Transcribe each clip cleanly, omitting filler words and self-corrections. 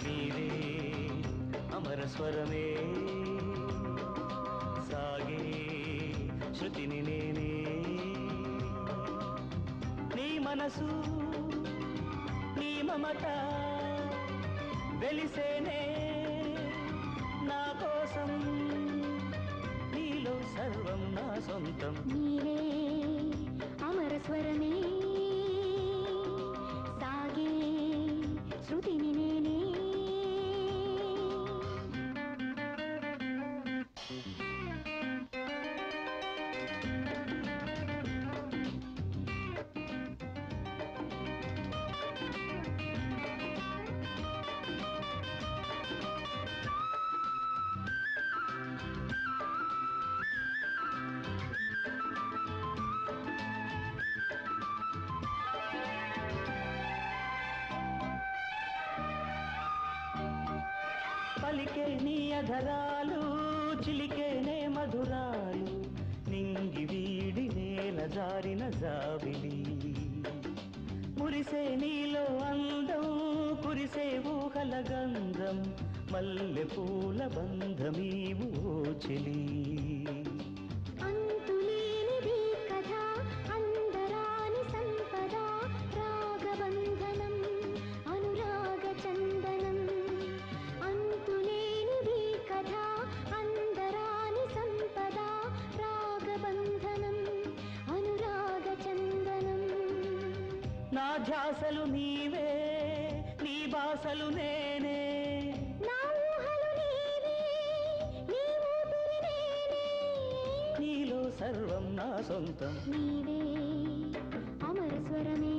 నీవే అమర స్వరమే సాగే శృతిని నేనే నీ మనసు నీ మమత వెలిసేనే నా కోసం నీలో సర్వం నా సొంతం నీవే అమర స్వరమే సాగే శృతిని నేనే పలికే నీ అధరాలు చిలికేనే మధురాలు నింగి వీడి నేల జారిన జాబిలి మురిసే నీలో అందం కురిసే ఊహల గంధం మల్లె పూల బంధమీవు చెలి అంతులేనిది కథ అందరాని సంపద రాగబంధనం అనురాగ చందనం అంతులేనిది కథ అందరాని సంపద రాగబంధనం అనురాగ చందనం నా ధ్యాసలు నీవే నీ బాసలు నేనే నా ఊహలు నీవే నీ ఊపిరి నేనే నీలో సర్వం నా సొంతం నీవే అమర స్వరమే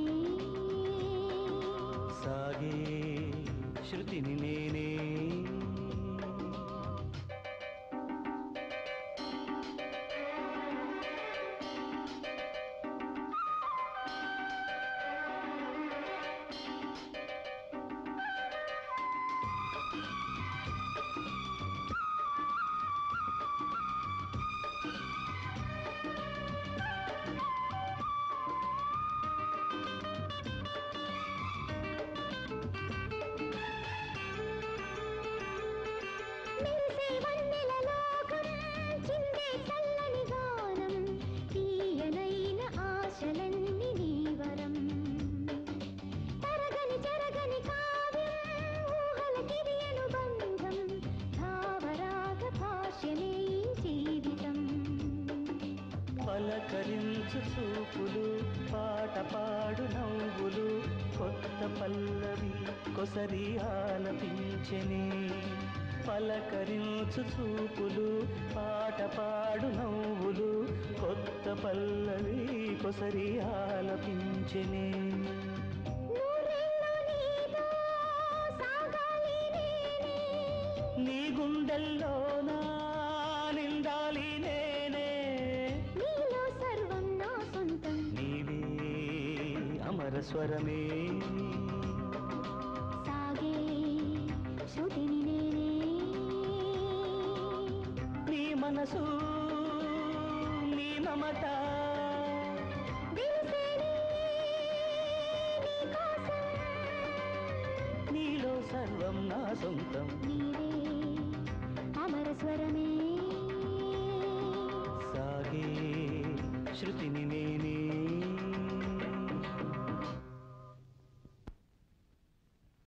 సాగే శృతిని నేనే మెరిసే వన్నెల లోకం చిందే చల్లని గానం తీయనైన ఆశలన్నీ నీ వరం తరగని చెరగని కావ్యం ఊహల కిరియను బంధం భావరాగ భాష్యమే ఈ జీవితం పలకరించు చూపులు పాట పాడు నవ్వులు కొత్త పల్లవి కొసరి ఆలపించెనే పలకరించు చూపులు పాట పాడు నవ్వులు కొత్త పల్లవి కొసరి ఆలపించెనే నూరేళ్ళు నీతో సాగాలి నేనే నీ గుండెల్లోనా నిండాలి నేనే నీలో సర్వం నా సొంతం నీవే అమర స్వరమే సాగే శృతిని నేనే నీ మనసు నీ మమత వెలిసేనే నీ కోసం నీలో సర్వం నా సొంతం నీవే అమర స్వరమే సాగే శృతిని నేనే